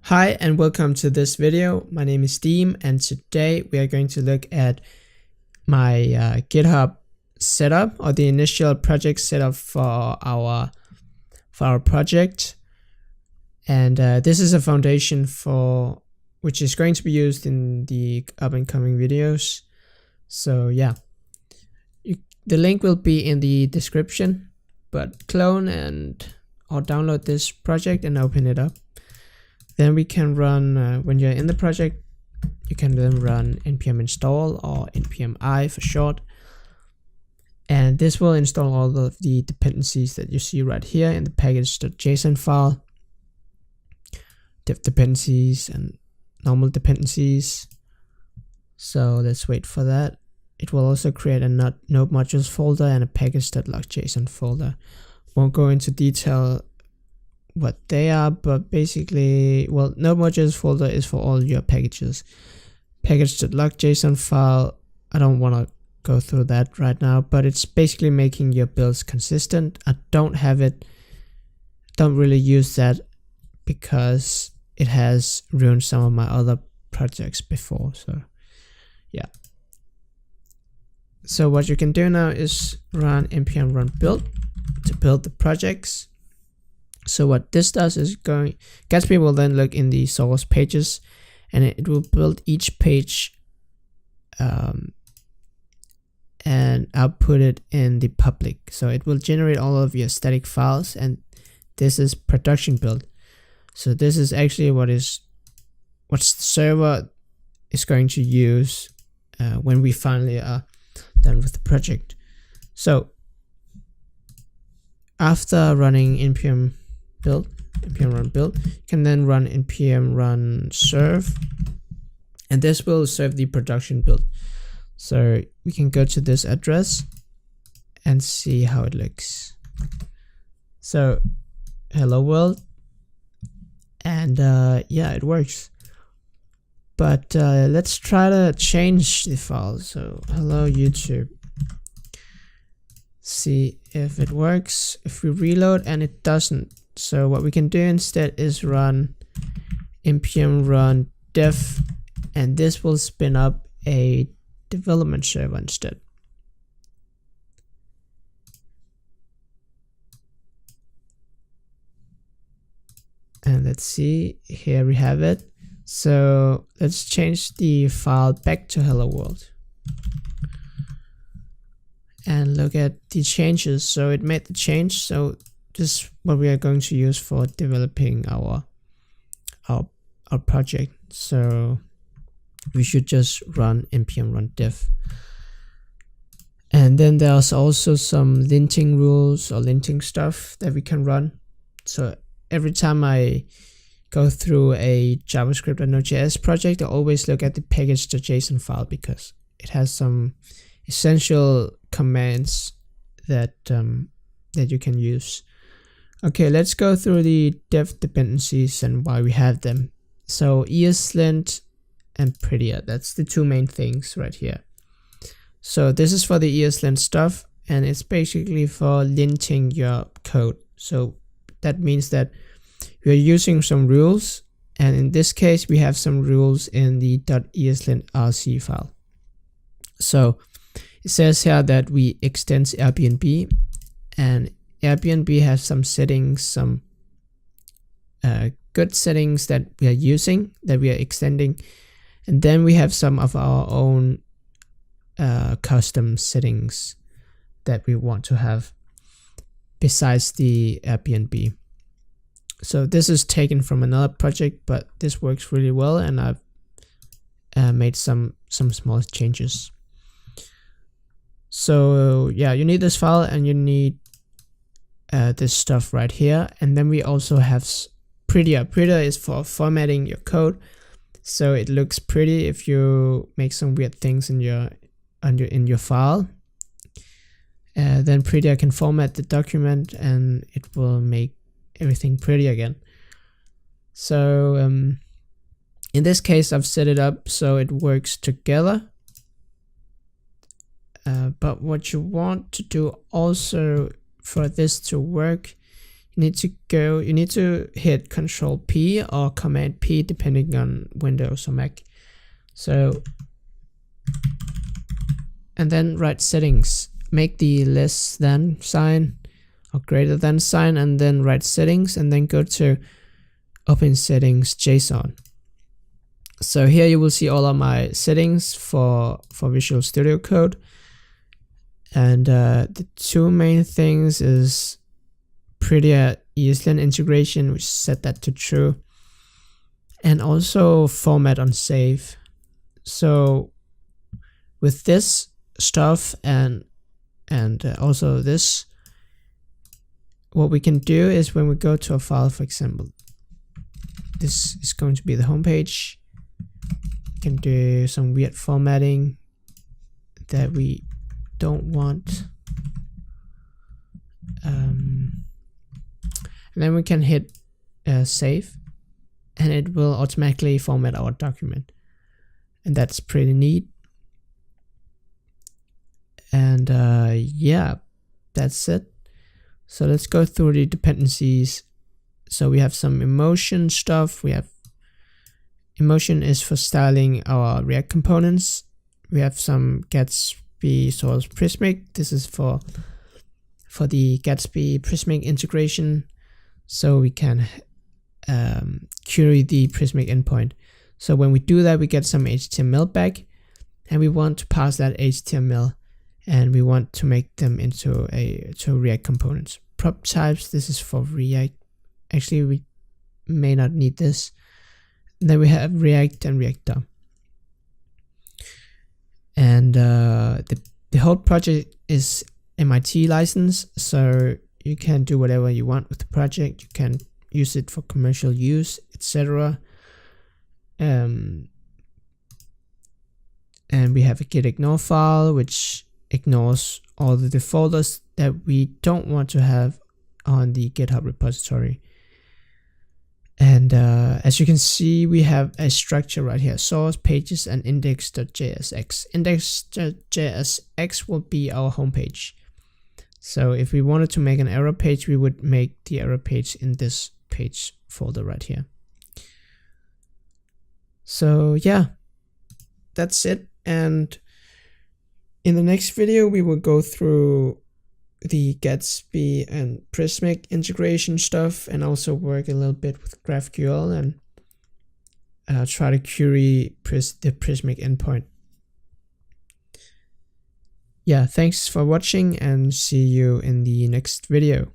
Hi and welcome to this video. My name is Deem and today we are going to look at my GitHub setup, or the initial project setup for our project. And this is a foundation for which is going to be used in the up and coming videos. So yeah, the link will be in the description, but clone or download this project and open it up. Then we can run, when you're in the project, you can then run npm install or npm I for short. And this will install all of the dependencies that you see right here in the package.json file. Div dependencies and normal dependencies. So let's wait for that. It will also create a node modules folder and a package.log.json folder. Won't go into detail what they are, but basically, well, node modules folder is for all your packages. Package.log.json file, I don't want to go through that right now, but it's basically making your builds consistent. I don't really use that because it has ruined some of my other projects before. So yeah, so what you can do now is run npm run build to build the projects. So what this does is Gatsby will then look in the source pages and it will build each page and output it in the public. So it will generate all of your static files, and this is production build. So this is actually what the server is going to use when we finally are done with the project. So after running npm run build, you can then run npm run serve, and this will serve the production build. So we can go to this address and see how it looks. So hello world, and yeah, it works. But let's try to change the file. So hello YouTube. See if it works. If we reload and it doesn't, so what we can do instead is run npm run dev, and this will spin up a development server instead. And let's see, here we have it. So let's change the file back to hello world and look at the changes. So it made the change. So this is what we are going to use for developing our project. So we should just run npm run dev. And then there's also some linting rules or linting stuff that we can run. So every time I go through a JavaScript or Node.js project, I always look at the package.json file because it has some essential commands that you can use. Okay, let's go through the dev dependencies and why we have them. So ESLint and prettier, that's the two main things right here. So this is for the ESLint stuff, and it's basically for linting your code. So that means that we are using some rules, and in this case we have some rules in the .eslint.rc file. So it says here that we extend Airbnb, and Airbnb has some settings, some good settings that we are using, that we are extending, and then we have some of our own custom settings that we want to have besides the Airbnb. So this is taken from another project, but this works really well, and I've made some small changes. So yeah, you need this file and you need this stuff right here. And then we also have prettier. Prettier is for formatting your code, so it looks pretty if you make some weird things in your file. Then prettier can format the document and it will make everything pretty again. So in this case I've set it up so it works together. But what you want to do also for this to work, you need to hit Control P or Command P depending on Windows or Mac. So, and then write settings, make the less than sign or greater than sign, and then write settings, and then go to open settings JSON. So here you will see all of my settings for Visual Studio Code. And the two main things is pretty ESLint integration, which set that to true, and also format on save. So with this stuff and also this, what we can do is when we go to a file, for example, this is going to be the home page. We can do some weird formatting that we don't want. And then we can hit save, and it will automatically format our document. And that's pretty neat. And yeah, that's it. So let's go through the dependencies. So we have some emotion stuff. We have emotion is for styling our React components. We have some Gatsby source Prismic. This is for the Gatsby Prismic integration. So we can query the Prismic endpoint. So when we do that, we get some HTML back, and we want to pass that HTML, and we want to make them into React components. Prop types, this is for React. Actually, we may not need this. And then we have React and React DOM. And the whole project is MIT license, so you can do whatever you want with the project. You can use it for commercial use, etc. And we have a git ignore file, which ignores all the folders that we don't want to have on the GitHub repository. And as you can see, we have a structure right here: source, pages, and index.jsx. Index.jsx will be our homepage. So if we wanted to make an error page, we would make the error page in this page folder right here. So yeah, that's it. And in the next video, we will go through the Gatsby and Prismic integration stuff, and also work a little bit with GraphQL and try to query the Prismic endpoint. Yeah, thanks for watching, and see you in the next video.